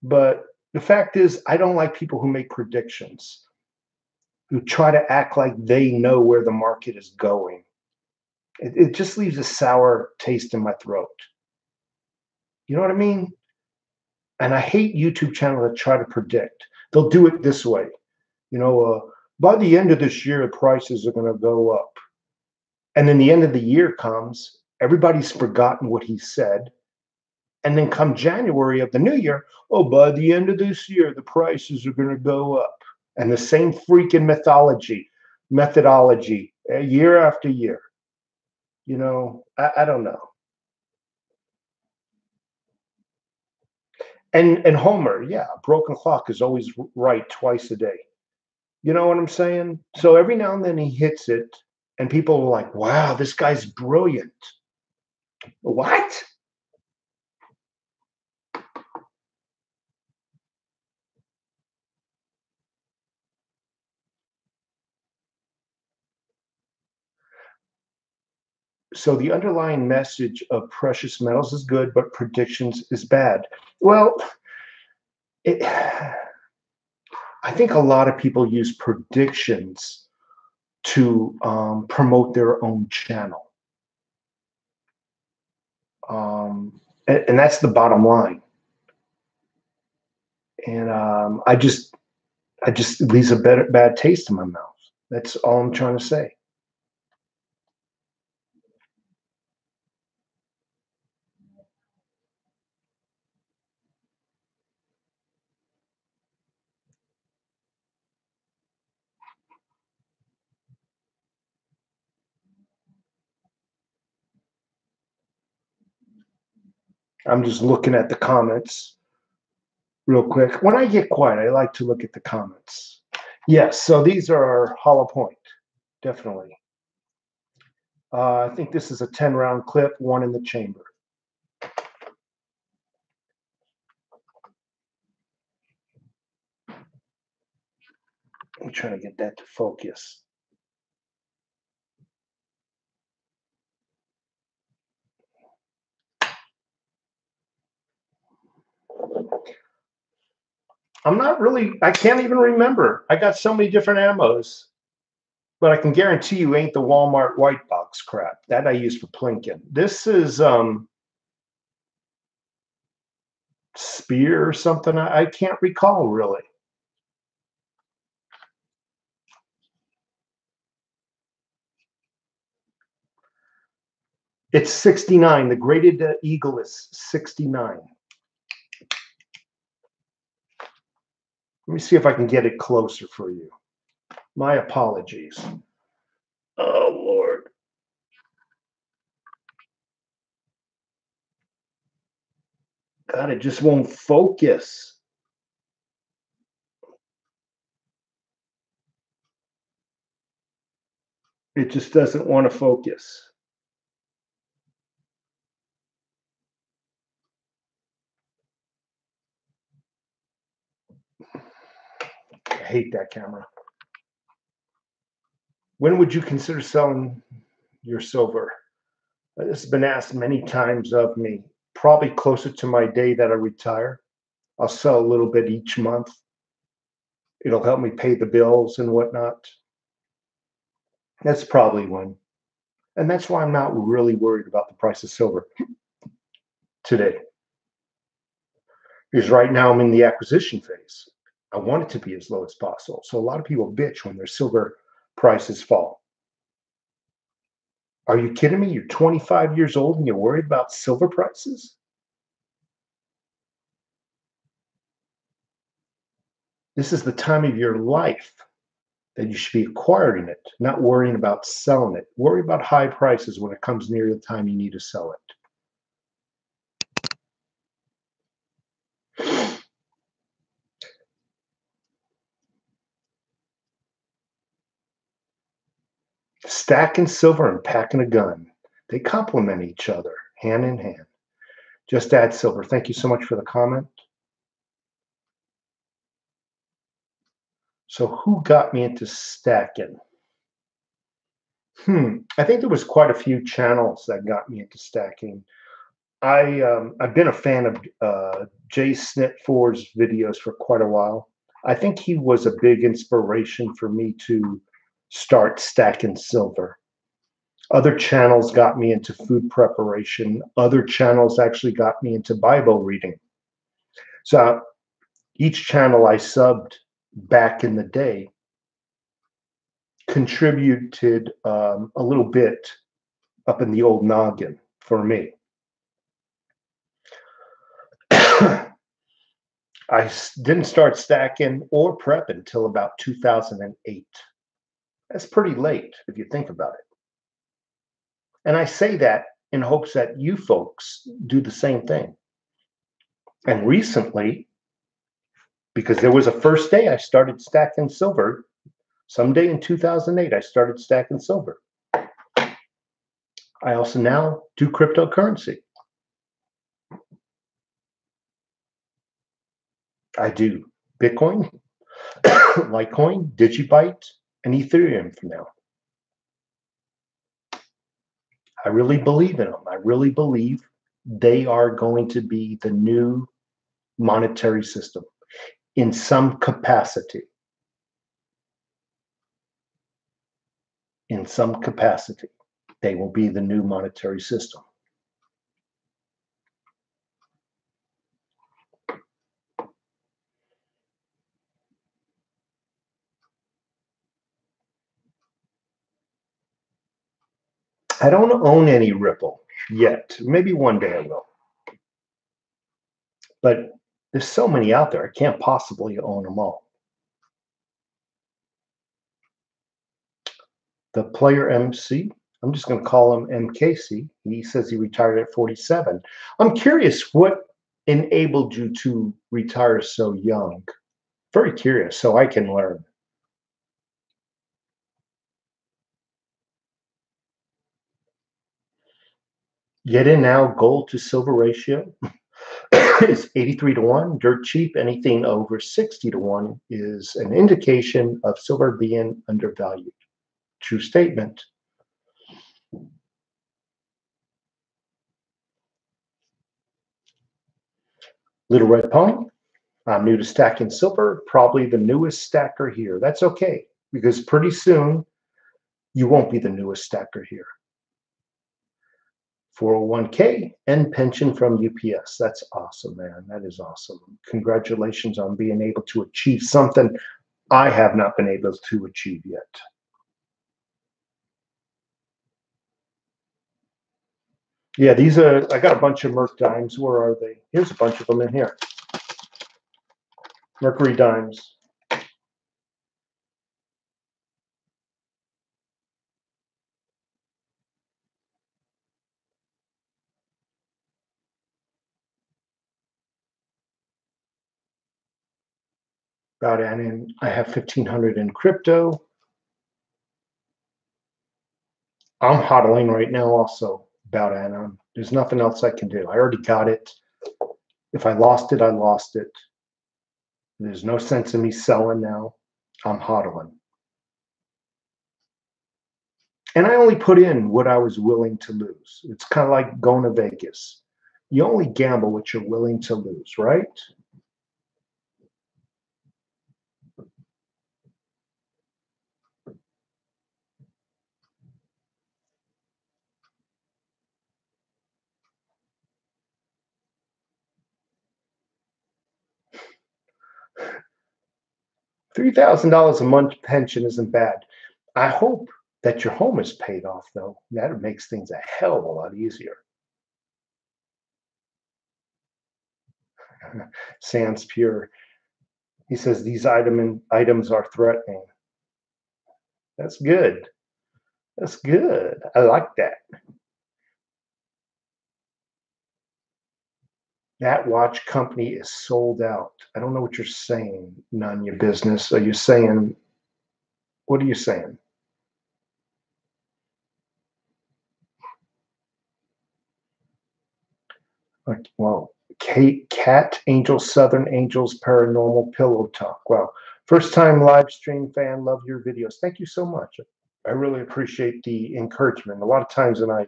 but the fact is, I don't like people who make predictions, who try to act like they know where the market is going. It just leaves a sour taste in my throat. You know what I mean? And I hate YouTube channels that try to predict. They'll do it this way. By the end of this year, prices are going to go up. And then the end of the year comes, everybody's forgotten what he said. And then come January of the new year, oh, by the end of this year, the prices are going to go up. And the same freaking methodology, year after year. I don't know. And Homer, yeah, a broken clock is always right twice a day. You know what I'm saying? So every now and then he hits it, and people are like, wow, this guy's brilliant. What? So the underlying message of precious metals is good, but predictions is bad. Well, I think a lot of people use predictions to promote their own channel. And that's the bottom line. And it leaves a bad taste in my mouth. That's all I'm trying to say. I'm just looking at the comments real quick. When I get quiet, I like to look at the comments. Yes, so these are hollow point, definitely. I think this is a 10-round clip, one in the chamber. I'm trying to get that to focus. I can't even remember. I got so many different ammos, but I can guarantee you ain't the Walmart white box crap. That I use for plinking. This is spear or something. I can't recall really. It's 69. The graded eagle is 69. Let me see if I can get it closer for you. My apologies. Oh, Lord. God, it just won't focus. It just doesn't want to focus. I hate that camera. When would you consider selling your silver? This has been asked many times of me. Probably closer to my day that I retire. I'll sell a little bit each month. It'll help me pay the bills and whatnot. That's probably when. And that's why I'm not really worried about the price of silver today. Because right now I'm in the acquisition phase. I want it to be as low as possible. So a lot of people bitch when their silver prices fall. Are you kidding me? You're 25 years old and you're worried about silver prices? This is the time of your life that you should be acquiring it, not worrying about selling it. Worry about high prices when it comes near the time you need to sell it. Stacking silver and packing a gun. They complement each other, hand in hand. Just add silver. Thank you so much for the comment. So who got me into stacking? I think there was quite a few channels that got me into stacking. I've been a fan of Jay Snitfor's videos for quite a while. I think he was a big inspiration for me to start stacking silver. Other channels got me into food preparation. Other channels actually got me into Bible reading. So each channel I subbed back in the day contributed a little bit up in the old noggin for me. I didn't start stacking or prep until about 2008. That's pretty late if you think about it. And I say that in hopes that you folks do the same thing. And recently, because there was a first day I started stacking silver, someday in 2008, I started stacking silver. I also now do cryptocurrency. I do Bitcoin, LITECOIN, DIGIBYTE, and Ethereum for now. I really believe in them. I really believe they are going to be the new monetary system in some capacity. In some capacity, they will be the new monetary system. I don't own any Ripple yet. Maybe one day I will. But there's so many out there, I can't possibly own them all. The player MC, I'm just going to call him MKC. He says he retired at 47. I'm curious what enabled you to retire so young. Very curious, so I can learn. Get in now, gold to silver ratio is 83 to 1, dirt cheap. Anything over 60 to 1 is an indication of silver being undervalued. True statement. Little Red Pony, I'm new to stacking silver, probably the newest stacker here. That's okay, because pretty soon you won't be the newest stacker here. 401k and pension from UPS. That's awesome, man. That is awesome. Congratulations on being able to achieve something I have not been able to achieve yet. Yeah, these are, I got a bunch of Merc dimes. Where are they? Here's a bunch of them in here. Mercury dimes. And I have 1,500 in crypto. I'm hodling right now also about Anon. There's nothing else I can do. I already got it. If I lost it, I lost it. There's no sense in me selling now. I'm hodling. And I only put in what I was willing to lose. It's kind of like going to Vegas. You only gamble what you're willing to lose, right? $3,000 a month pension isn't bad. I hope that your home is paid off, though. That makes things a hell of a lot easier. Sans Pure. He says these items are threatening. That's good. That's good. I like that. That watch company is sold out. I don't know what you're saying, none your business. Are you saying, what are you saying? Well, Cat Angels, Southern Angels, Paranormal Pillow Talk. Wow. First time live stream fan, love your videos. Thank you so much. I really appreciate the encouragement. A lot of times when I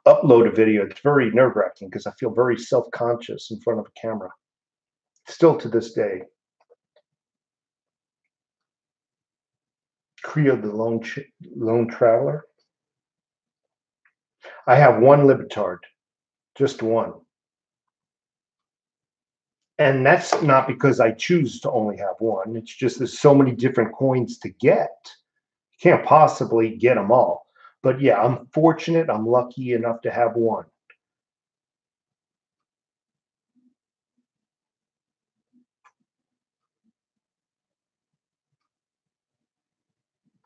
upload a video, it's very nerve-wracking because I feel very self-conscious in front of a camera. Still to this day. Creo the lone traveler. I have one libetard, just one. And that's not because I choose to only have one. It's just there's so many different coins to get. You can't possibly get them all. But yeah, I'm fortunate. I'm lucky enough to have one.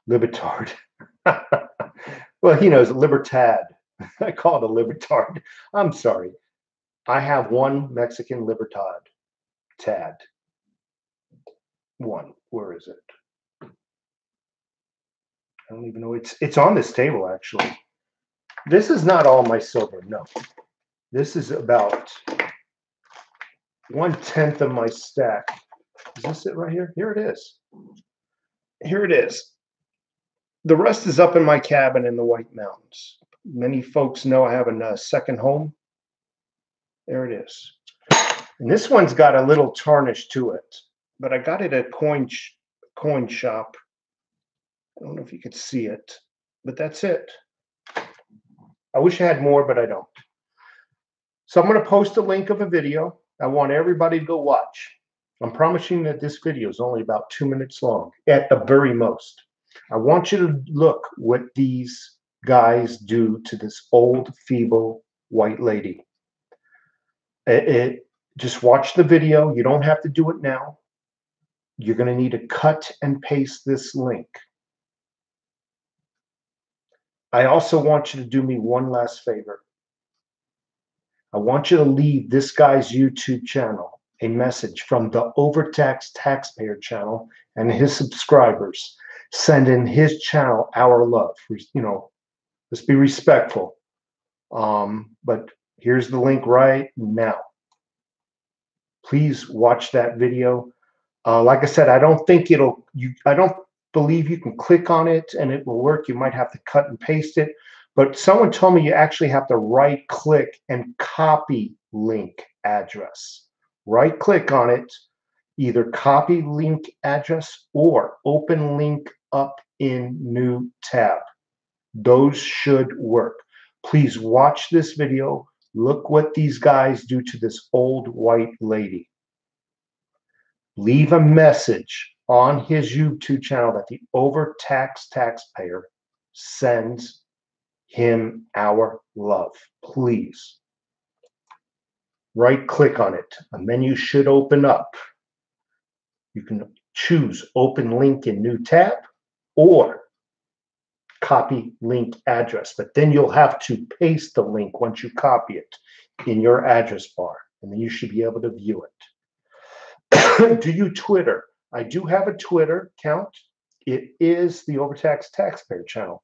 Libetard. Well, he knows Libertad. I call it a Libertard. I'm sorry. I have one Mexican Libertad. Tad. One. Where is it? I don't even know. It's on this table, actually. This is not all my silver. No. This is about 1/10 of my stack. Is this it right here? Here it is. Here it is. The rest is up in my cabin in the White Mountains. Many folks know I have a second home. There it is. And this one's got a little tarnish to it, but I got it at coin shop. I don't know if you could see it, but that's it. I wish I had more, but I don't. So I'm going to post a link of a video. I want everybody to go watch. I'm promising that this video is only about 2 minutes long, at the very most. I want you to look what these guys do to this old, feeble white lady. Just watch the video. You don't have to do it now. You're going to need to cut and paste this link. I also want you to do me one last favor. I want you to leave this guy's YouTube channel a message from the Overtaxed Taxpayer channel and his subscribers. Send in his channel our love. You know, let's be respectful. But here's the link right now. Please watch that video. Like I said, I don't think I don't believe you can click on it and it will work. You might have to cut and paste it. But someone told me you actually have to right click and copy link address. Right click on it, either copy link address or open link up in new tab. Those should work. Please watch this video. Look what these guys do to this old white lady. Leave a message on his YouTube channel that the Overtaxed Taxpayer sends him our love. Please. Right click on it. A menu should open up. You can choose open link in new tab or copy link address, but then you'll have to paste the link once you copy it in your address bar, and then you should be able to view it. Do you Twitter? I do have a Twitter account. It is the Overtaxed Taxpayer channel.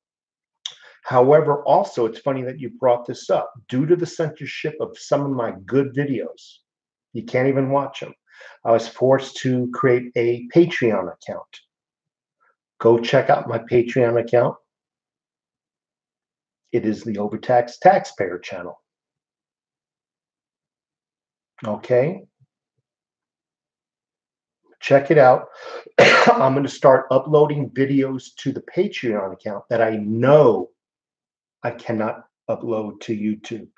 However, also, it's funny that you brought this up. Due to the censorship of some of my good videos, you can't even watch them. I was forced to create a Patreon account. Go check out my Patreon account. It is the Overtaxed Taxpayer channel. Okay? Check it out. I'm going to start uploading videos to the Patreon account that I know I cannot upload to YouTube.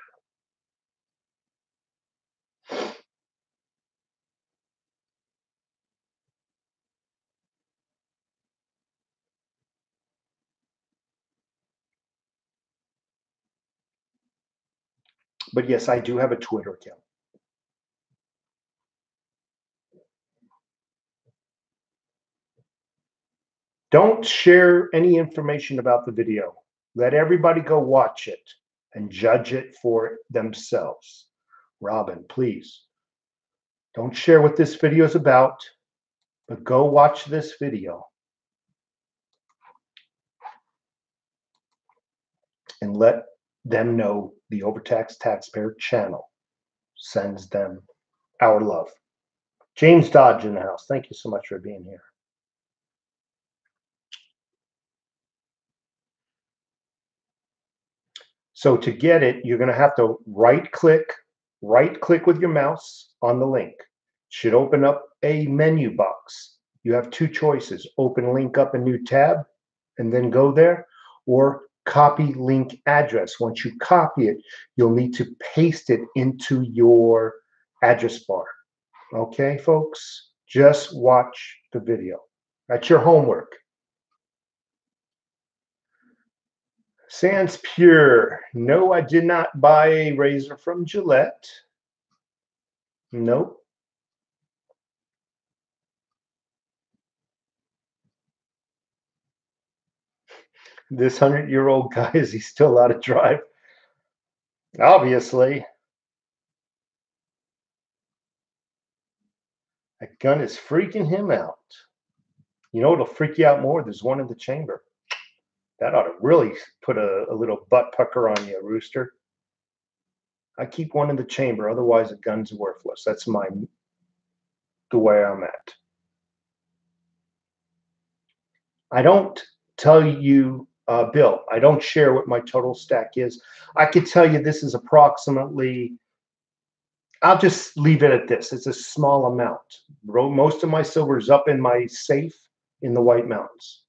But yes, I do have a Twitter account. Don't share any information about the video. Let everybody go watch it and judge it for themselves. Robin, please. Don't share what this video is about, but go watch this video and let them know the Overtaxed Taxpayer channel sends them our love. James Dodge in the house. Thank you so much for being here. So to get it, you're going to have to right click with your mouse on the link. It should open up a menu box. You have two choices: open link up a new tab and then go there, or copy link address. Once you copy it, you'll need to paste it into your address bar. Okay, folks, just watch the video. That's your homework. Sans Pure. No, I did not buy a razor from Gillette. Nope. This 100-year-old guy, is he still allowed to drive? Obviously. That gun is freaking him out. You know, it'll freak you out more. There's one in the chamber. That ought to really put a little butt pucker on you, Rooster. I keep one in the chamber. Otherwise, the gun's worthless. That's the way I'm at. I don't tell you, Bill, I don't share what my total stack is. I could tell you this is approximately, I'll just leave it at this. It's a small amount. Most of my silver is up in my safe in the White Mountains.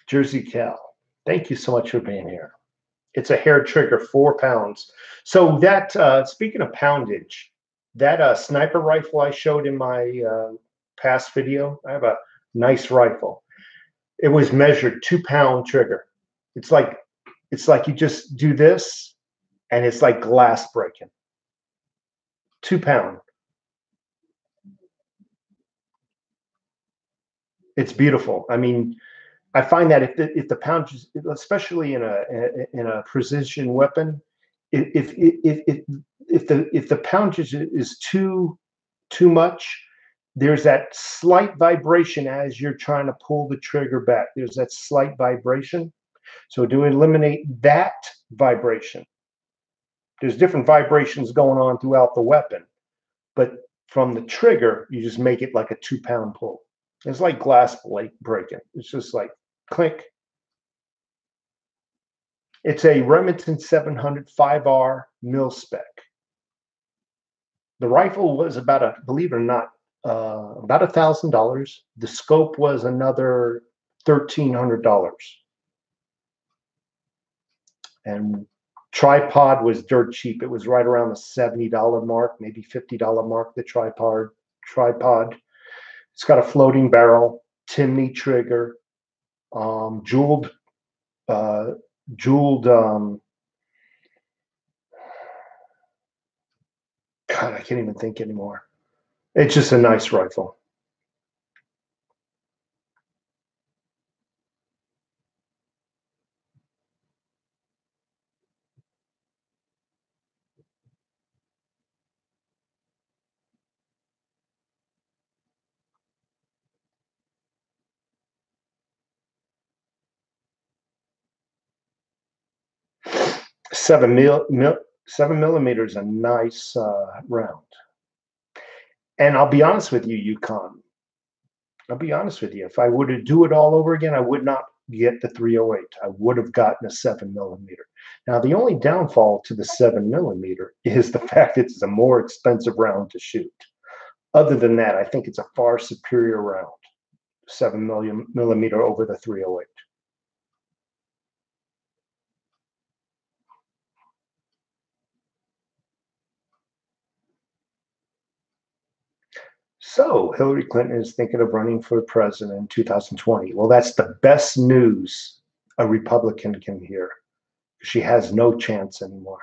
Jersey Cal, thank you so much for being here. It's a hair trigger, 4 pounds. So that, speaking of poundage, that sniper rifle I showed in my past video, I have a nice rifle. It was measured 2-pound trigger. It's like you just do this and it's like glass breaking. 2 pound. It's beautiful. I mean, I find that if the poundage, especially in a precision weapon, if the poundage is too much, there's that slight vibration as you're trying to pull the trigger back. There's that slight vibration. So to eliminate that vibration, there's different vibrations going on throughout the weapon, but from the trigger, you just make it like a 2-pound pull. It's like glass plate breaking. It's just like click. It's a Remington 700 5R mil spec. The rifle was about believe it or not, about $1,000. The scope was another $1,300. And tripod was dirt cheap. It was right around the $70 mark, maybe $50 mark, the tripod. It's got a floating barrel, Timney trigger, jeweled God, I can't even think anymore. It's just a nice rifle. Seven millimeter is a nice round. And I'll be honest with you, Yukon. I'll be honest with you. If I were to do it all over again, I would not get the 308. I would have gotten a 7 millimeter. Now, the only downfall to the 7 millimeter is the fact that it's a more expensive round to shoot. Other than that, I think it's a far superior round, 7 millimeter over the 308. So Hillary Clinton is thinking of running for president in 2020. Well, that's the best news a Republican can hear. She has no chance anymore.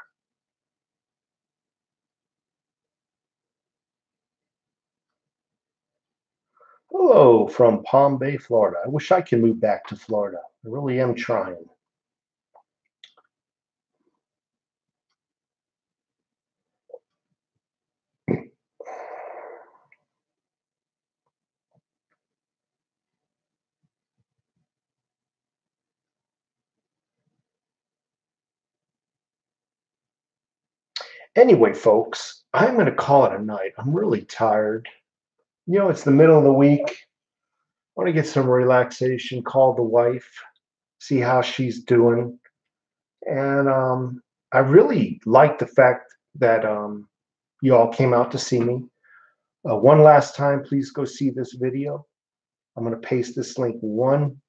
Hello from Palm Bay, Florida. I wish I could move back to Florida. I really am trying. Anyway, folks, I'm going to call it a night. I'm really tired. You know, it's the middle of the week. want to get some relaxation, call the wife, see how she's doing. And I really like the fact that you all came out to see me. One last time, please go see this video. I'm going to paste this link one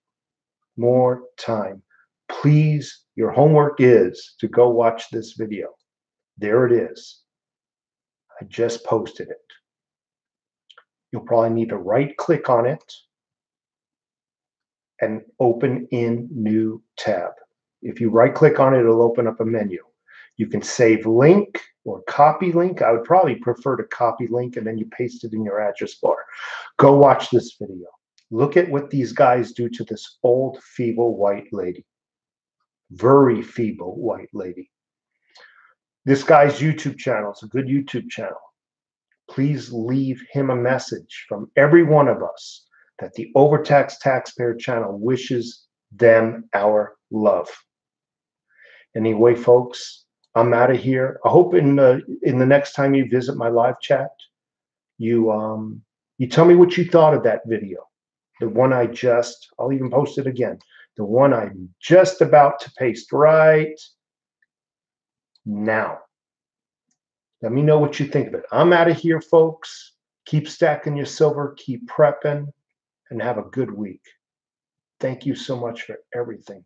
more time. Please, your homework is to go watch this video. There it is. I just posted it. You'll probably need to right click on it and open in new tab. If you right click on it, it'll open up a menu. You can save link or copy link. I would probably prefer to copy link and then you paste it in your address bar. Go watch this video. Look at what these guys do to this old, feeble white lady. Very feeble white lady. This guy's YouTube channel is a good YouTube channel. Please leave him a message from every one of us that the Overtaxed Taxpayer channel wishes them our love. Anyway, folks, I'm out of here. I hope in the next time you visit my live chat, you tell me what you thought of that video. The one I'll even post it again. The one I'm just about to paste right now. Let me know what you think of it. I'm out of here, folks. Keep stacking your silver, keep prepping, and have a good week. Thank you so much for everything.